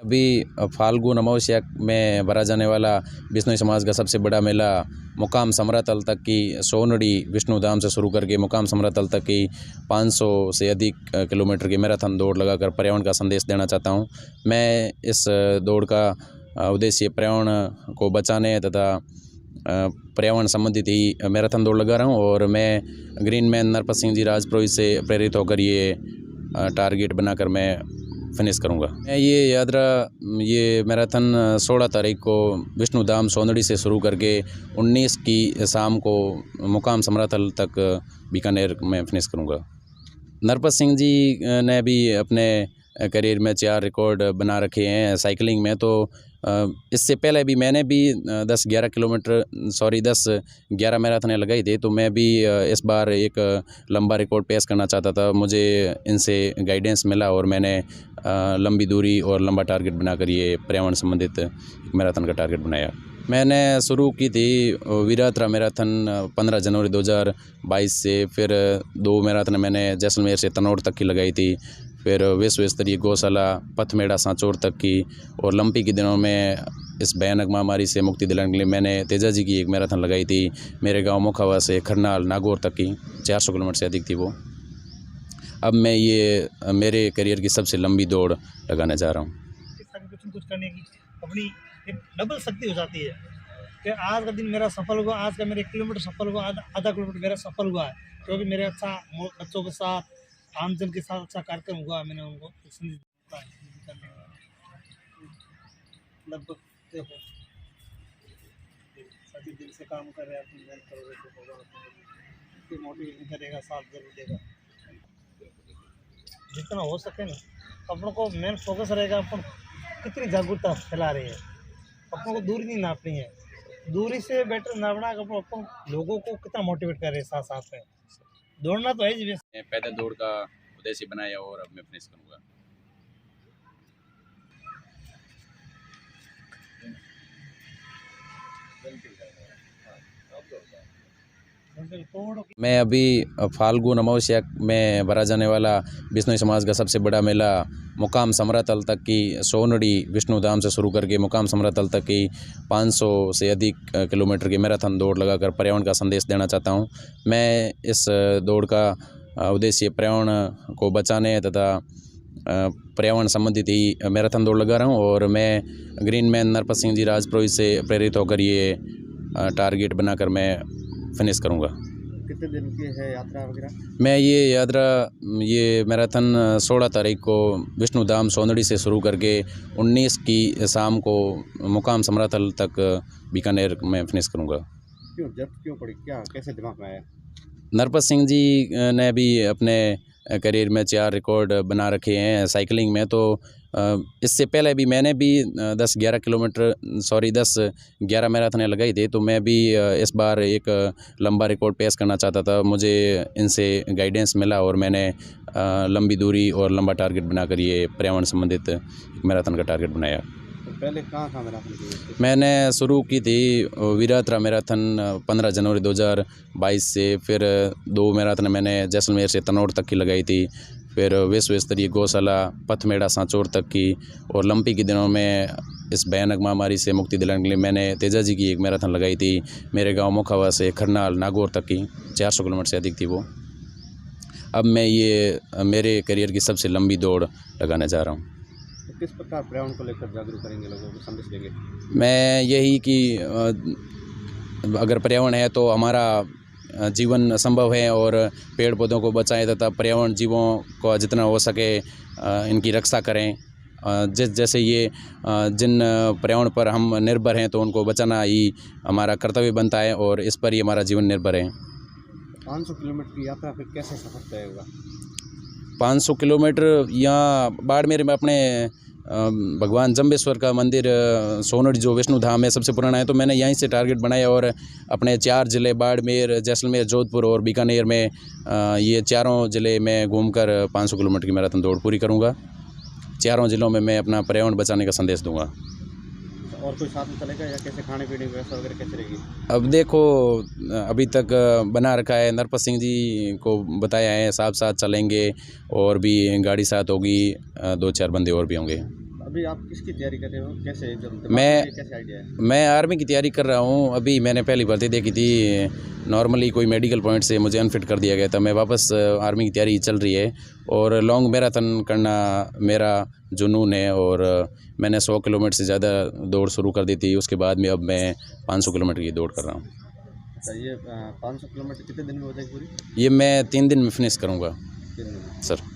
अभी फाल्गुन अमावस्या में भरा जाने वाला बिश्नोई समाज का सबसे बड़ा मेला मुकाम समरातल तक की सोनड़ी विष्णु धाम से शुरू करके मुकाम समरातल तक की 500 से अधिक किलोमीटर की मैराथन दौड़ लगाकर पर्यावरण का संदेश देना चाहता हूं। मैं इस दौड़ का उद्देश्य पर्यावरण को बचाने तथा पर्यावरण संबंधित ही मैराथन दौड़ लगा रहा हूं और मैं ग्रीन मैन नरपत सिंह जी राजपुरोहित से प्रेरित होकर ये टारगेट बनाकर मैं फिनिश करूंगा। मैं ये मैराथन 16 तारीख को विष्णु धाम सोनड़ी से शुरू करके 19 की शाम को मुकाम समरातल तक बीकानेर में फिनिश करूंगा। नरपत सिंह जी ने भी अपने करियर में 4 रिकॉर्ड बना रखे हैं साइकिलिंग में, तो इससे पहले भी मैंने भी 10-11 मैराथनें लगाई थी, तो मैं भी इस बार एक लंबा रिकॉर्ड पेश करना चाहता था। मुझे इनसे गाइडेंस मिला और मैंने लंबी दूरी और लंबा टारगेट बनाकर ये पर्यावरण संबंधित मैराथन का टारगेट बनाया। मैंने शुरू की थी वीरात्रा मैराथन 15 जनवरी 2022 से, फिर 2 मैराथन मैंने जैसलमेर से तनौर तक की लगाई थी, फिर विश्व स्तरीय गौशाला पथमेड़ा सांचौर तक की, और लंपी के दिनों में इस भयानक महामारी से मुक्ति दिलाने के लिए मैंने तेजा जी की एक मैराथन लगाई थी मेरे गांव मोखावा से खरनाल नागौर तक की, 400 किलोमीटर से अधिक थी वो। अब मैं ये मेरे करियर की सबसे लंबी दौड़ लगाने जा रहा हूँ। कुछ करने की अपनी एक डबल शक्ति हो जाती है कि आज का दिन मेरा सफल हुआ, आज का मेरा 1 किलोमीटर सफल हुआ, आधा किलोमीटर मेरा सफल हुआ है, क्योंकि मेरे अच्छा बच्चों के साथ आमजन के साथ अच्छा कार्यक्रम हुआ। मैंने उनको लगभग देखो सभी दिल से काम कर रहे हैं, अपनी मेहनत करोगे तो मोटिवेशन करेगा, साथ जरूर देगा। जितना हो सके ना अपन को मेन फोकस रहेगा, अपन कितनी जागरूकता फैला रहे हैं, अपन को दूरी नहीं नापनी है, दूरी से बेटर नापना अपन लोगों को कितना मोटिवेट कर रहे हैं साथ साथ में। दौड़ना तो है जी, पैदल दौड़ का उद्देश्य बनाया और अब मैं फिनिश करूँगा। मैं अभी फाल्गुन अमावस्या में भरा जाने वाला बिश्नोई समाज का सबसे बड़ा मेला मुकाम समरातल तक की सोनड़ी विष्णु धाम से शुरू करके मुकाम समरातल तक की 500 से अधिक किलोमीटर की मैराथन दौड़ लगाकर पर्यावरण का संदेश देना चाहता हूं। मैं इस दौड़ का उद्देश्य पर्यावरण को बचाने तथा पर्यावरण संबंधित ही मैराथन दौड़ लगा रहा हूं और मैं ग्रीन मैन नरपत सिंह जी राजपुरोहित से प्रेरित होकर ये टारगेट बनाकर मैं फिनिश करूंगा। कितने दिन की है यात्रा वगैरह? मैं ये मैराथन 16 तारीख को विष्णु धाम सोनड़ी से शुरू करके 19 की शाम को मुकाम समरातल तक बीकानेर में फिनिश करूंगा। क्यों पड़ी, क्या कैसे दिमाग में आया? नरपत सिंह जी ने भी अपने करियर में 4 रिकॉर्ड बना रखे हैं साइकिलिंग में, तो इससे पहले भी मैंने भी 10-11 मैराथनें लगाई थी, तो मैं भी इस बार एक लंबा रिकॉर्ड पेश करना चाहता था। मुझे इनसे गाइडेंस मिला और मैंने लंबी दूरी और लंबा टारगेट बनाकर ये पर्यावरण संबंधित मैराथन का टारगेट बनाया। पहले कहाँ था मैराथन की? मैंने शुरू की थी वीरात्रा मैराथन 15 जनवरी 2022 से, फिर 2 मैराथन मैंने जैसलमेर से तनौर तक की लगाई थी, फिर विश्व स्तरीय गौशाला पथमेड़ा सांचौर तक की, और लंपी के दिनों में इस भयानक महामारी से मुक्ति दिलाने के लिए मैंने तेजा जी की एक मैराथन लगाई थी मेरे गांव मोखावा से खरनाल नागौर तक की, 400 किलोमीटर से अधिक थी वो। अब मैं ये मेरे करियर की सबसे लंबी दौड़ लगाने जा रहा हूँ। तो किस प्रकार पर्यावरण को लेकर जागरूक करेंगे, लोगों को संदेश देंगे? मैं यही कि अगर पर्यावरण है तो हमारा जीवन संभव है, और पेड़ पौधों को बचाएं तथा पर्यावरण जीवों को जितना हो सके इनकी रक्षा करें। जैसे ये जिन पर्यावरण पर हम निर्भर हैं तो उनको बचाना ही हमारा कर्तव्य बनता है, और इस पर ही हमारा जीवन निर्भर है। 500 किलोमीटर की यात्रा फिर कैसे सफर तय होगा? 500 किलोमीटर यहाँ बाड़मेर में अपने भगवान जम्बेश्वर का मंदिर सोनड़ी जो विष्णु धाम है सबसे पुराना है, तो मैंने यहीं से टारगेट बनाया और अपने 4 ज़िले बाड़मेर, जैसलमेर, जोधपुर और बीकानेर में ये चारों ज़िले में घूमकर 500 किलोमीटर की मैराथन दौड़ पूरी करूँगा। चारों ज़िलों में मैं अपना पर्यावरण बचाने का संदेश दूंगा। और कोई साथ में चलेगा या कैसे, खाने पीने की व्यवस्था वगैरह कैसे रहेगी? अब देखो, अभी तक बना रखा है, नरपत सिंह जी को बताया है, साथ साथ चलेंगे और भी गाड़ी साथ होगी, 2-4 बंदे और भी होंगे। अभी आप किसकी तैयारी कर रहे हो, कैसे कैसे आइडिया है? मैं आर्मी की तैयारी कर रहा हूँ। अभी मैंने पहली भर्ती देखी थी, नॉर्मली कोई मेडिकल पॉइंट से मुझे अनफिट कर दिया गया था। मैं वापस आर्मी की तैयारी चल रही है और लॉन्ग मैराथन करना मेरा जुनून है। और मैंने 100 किलोमीटर से ज़्यादा दौड़ शुरू कर दी थी, उसके बाद में अब मैं 500 किलोमीटर की दौड़ कर रहा हूँ। अच्छा, ये 500 किलोमीटर कितने दिन में हो जाएगी पूरी? ये मैं 3 दिन में फिनिश करूँगा 3 दिन में। सर।